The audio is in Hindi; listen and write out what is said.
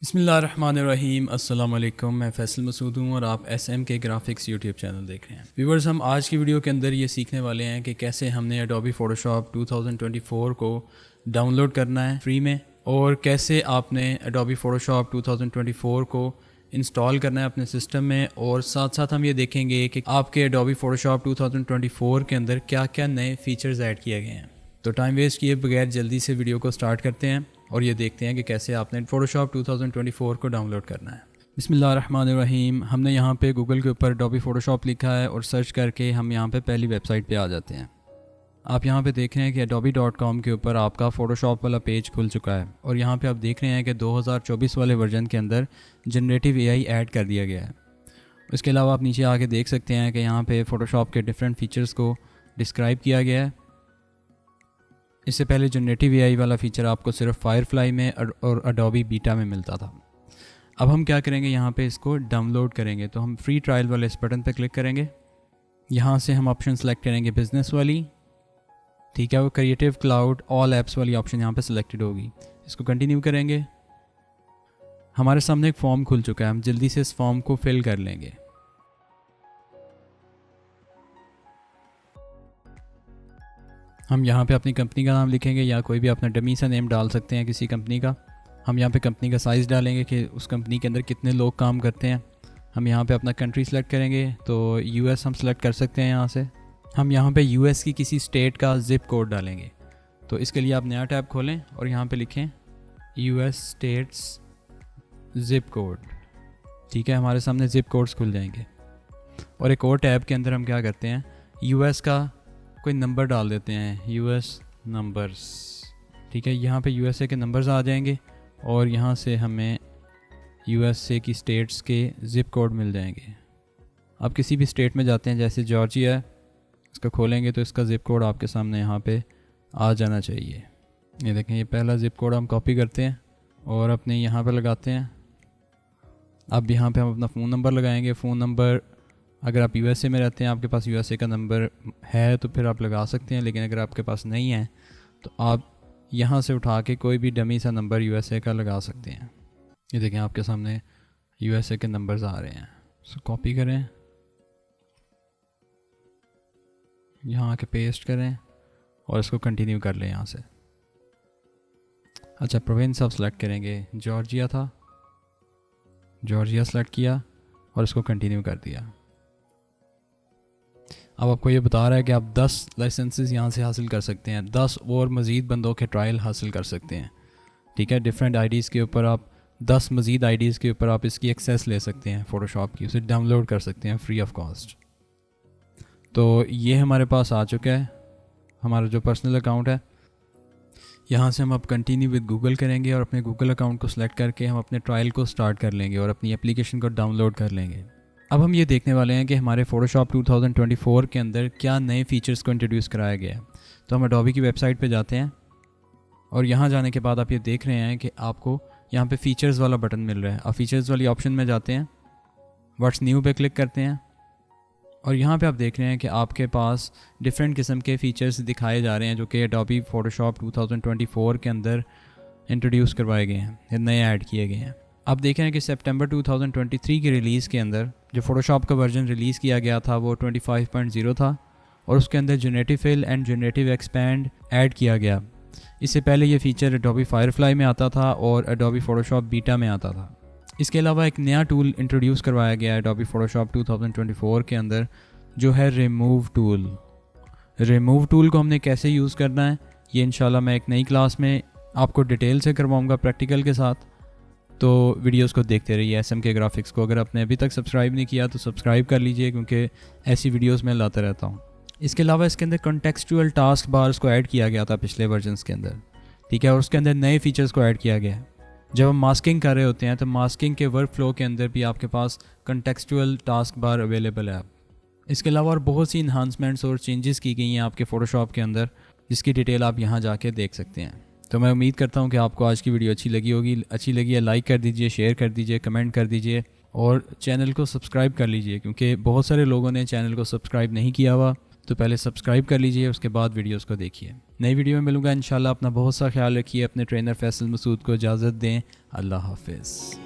बिस्मिल्लाहिर्रहमानिर्रहीम अस्सलाम वालेकुम। मैं फ़ैसल मसूद हूँ और आप एसएम के ग्राफिक्स यूट्यूब चैनल देख रहे हैं। व्यूवर्स, हम आज की वीडियो के अंदर ये सीखने वाले हैं कि कैसे हमने एडोबी फ़ोटोशॉप 2024 को डाउनलोड करना है फ्री में, और कैसे आपने एडोबी फ़ोटोशॉप 2024 को इंस्टॉल करना है अपने सिस्टम में। और साथ साथ हम ये देखेंगे कि आपके एडोबी फ़ोटोशॉप 2024 के अंदर क्या क्या नए फ़ीचर्स ऐड किए गए हैं। तो टाइम वेस्ट किए बगैर जल्दी से वीडियो को स्टार्ट करते हैं और ये देखते हैं कि कैसे आपने फ़ोटोशॉप 2024 को डाउनलोड करना है। बिस्मिल्लाहिर्रहमानिर्रहीम। हमने यहाँ पे गूगल के ऊपर एडोबी फ़ोटोशॉप लिखा है और सर्च करके हम यहाँ पे पहली वेबसाइट पे आ जाते हैं। आप यहाँ पे देख रहे हैं कि adobe.com के ऊपर आपका फ़ोटोशॉप वाला पेज खुल चुका है और यहाँ पे आप देख रहे हैं कि 2024 वाले वर्जन के अंदर जनरेटिव एआई ऐड कर दिया गया है। इसके अलावा आप नीचे आके देख सकते हैं कि यहाँ पे फ़ोटोशॉप के डिफरेंट फ़ीचर्स को डिस्क्राइब किया गया है। इससे पहले जनरेटिव एआई वाला फ़ीचर आपको सिर्फ फायरफ्लाई में और एडोबी बीटा में मिलता था। अब हम क्या करेंगे, यहाँ पे इसको डाउनलोड करेंगे। तो हम फ्री ट्रायल वाले इस बटन पे क्लिक करेंगे। यहाँ से हम ऑप्शन सेलेक्ट करेंगे बिज़नेस वाली, ठीक है। वो क्रिएटिव क्लाउड ऑल एप्स वाली ऑप्शन यहाँ पे सिलेक्टेड होगी। इसको कंटिन्यू करेंगे। हमारे सामने एक फॉर्म खुल चुका है, हम जल्दी से इस फॉर्म को फिल कर लेंगे। हम यहाँ पे अपनी कंपनी का नाम लिखेंगे या कोई भी अपना डमी सा नेम डाल सकते हैं किसी कंपनी का। हम यहाँ पे कंपनी का साइज़ डालेंगे कि उस कंपनी के अंदर कितने लोग काम करते हैं। हम यहाँ पे अपना कंट्री सेलेक्ट करेंगे, तो यूएस हम सेलेक्ट कर सकते हैं। यहाँ से हम यहाँ पे यूएस की किसी स्टेट का ज़िप कोड डालेंगे। तो इसके लिए आप नया टैब खोलें और यहाँ पे लिखें यूएस स्टेट्स ज़िप कोड, ठीक है। हमारे सामने ज़िप कोड्स खुल जाएंगे। और एक और टैब के अंदर हम क्या करते हैं, यूएस का कोई नंबर डाल देते हैं, यूएस नंबर्स, ठीक है। यहाँ पे यूएसए के नंबर्स आ जाएंगे और यहाँ से हमें यूएसए की स्टेट्स के ज़िप कोड मिल जाएंगे। आप किसी भी स्टेट में जाते हैं, जैसे जॉर्जिया है, इसका खोलेंगे तो इसका ज़िप कोड आपके सामने यहाँ पे आ जाना चाहिए। ये देखें, ये पहला ज़िप कोड हम कॉपी करते हैं और अपने यहाँ पे लगाते हैं। अब यहाँ पे हम अपना फ़ोन नंबर लगाएंगे। फ़ोन नंबर अगर आप यूएसए में रहते हैं, आपके पास यूएसए का नंबर है तो फिर आप लगा सकते हैं, लेकिन अगर आपके पास नहीं है तो आप यहाँ से उठा के कोई भी डमी सा नंबर यूएसए का लगा सकते हैं। ये देखें, आपके सामने यूएसए के नंबर्स आ रहे हैं। सो कॉपी करें, यहाँ आके पेस्ट करें और इसको कंटिन्यू कर लें यहाँ से। अच्छा, प्रोविंस आप सेलेक्ट करेंगे, जॉर्जिया था, जॉर्जिया सेलेक्ट किया और इसको कंटिन्यू कर दिया। अब आपको ये बता रहा है कि आप 10 लाइसेंसेस यहाँ से हासिल कर सकते हैं, 10 और मज़ीद बंदों के ट्रायल हासिल कर सकते हैं, ठीक है। डिफरेंट आईडीज़ के ऊपर आप 10 मज़ीद आईडीज़ के ऊपर आप इसकी एक्सेस ले सकते हैं फ़ोटोशॉप की, उसे डाउनलोड कर सकते हैं फ्री ऑफ कॉस्ट। तो ये हमारे पास आ चुका है हमारा जो पर्सनल अकाउंट है। यहाँ से हम अब कंटिन्यू विद गूगल करेंगे और अपने गूगल अकाउंट को सिलेक्ट करके हम अपने ट्रायल को स्टार्ट कर लेंगे और अपनी एप्लीकेशन को डाउनलोड कर लेंगे। अब हम ये देखने वाले हैं कि हमारे फ़ोटोशॉप 2024 के अंदर क्या नए फ़ीचर्स को इंट्रोड्यूस कराया गया है। तो हम एडोबी की वेबसाइट पे जाते हैं और यहाँ जाने के बाद आप ये देख रहे हैं कि आपको यहाँ पे फ़ीचर्स वाला बटन मिल रहा है। आप फ़ीचर्स वाली ऑप्शन में जाते हैं, व्हाट्स न्यू पे क्लिक करते हैं और यहाँ पे आप देख रहे हैं कि आपके पास डिफरेंट किस्म के फ़ीचर्स दिखाए जा रहे हैं जो कि एडोबी फ़ोटोशॉप 2024 के अंदर इंट्रोड्यूस करवाए गए हैं, नए ऐड किए गए हैं। आप देख रहे हैं कि सितंबर 2023 की रिलीज़ के अंदर जो फ़ोटोशॉप का वर्जन रिलीज़ किया गया था वो 25.0 था और उसके अंदर generative fill and generative expand add किया गया। इससे पहले ये फ़ीचर एडोबी फायरफ्लाई में आता था और एडोबी फ़ोटोशॉप बीटा में आता था। इसके अलावा एक नया टूल इंट्रोड्यूस करवाया गया है एडोबी फ़ोटोशॉप 2024 के अंदर, जो है रिमूव टूल। रिमूव टूल को हमने कैसे यूज़ करना है ये इंशाल्लाह मैं एक नई क्लास में आपको डिटेल से करवाऊँगा प्रैक्टिकल के साथ। तो वीडियोस को देखते रहिए एसएम के ग्राफिक्स को। अगर आपने अभी तक सब्सक्राइब नहीं किया तो सब्सक्राइब कर लीजिए, क्योंकि ऐसी वीडियोस मैं लाता रहता हूँ। इसके अलावा इसके अंदर कॉन्टेक्सचुअल टास्क बार्स को ऐड किया गया था पिछले वर्जन्स के अंदर, ठीक है। और उसके अंदर नए फीचर्स को ऐड किया गया है। जब हम मास्किंग कर रहे होते हैं तो मास्किंग के वर्क फ्लो के अंदर भी आपके पास कॉन्टेक्सचुअल टास्क बार अवेलेबल है। इसके अलावा और बहुत सी इन्हांसमेंट्स और चेंजेस की गई हैं आपके फ़ोटोशॉप के अंदर, जिसकी डिटेल आप यहाँ जाके देख सकते हैं। तो मैं उम्मीद करता हूँ कि आपको आज की वीडियो अच्छी लगी होगी। अच्छी लगी है लाइक कर दीजिए, शेयर कर दीजिए, कमेंट कर दीजिए और चैनल को सब्सक्राइब कर लीजिए, क्योंकि बहुत सारे लोगों ने चैनल को सब्सक्राइब नहीं किया हुआ। तो पहले सब्सक्राइब कर लीजिए, उसके बाद वीडियोस को देखिए। नई वीडियो में मिलूँगा इंशाल्लाह। अपना बहुत सा ख्याल रखिए। अपने ट्रेनर फैसल मसूद को इजाज़त दें। अल्लाह हाफिज़।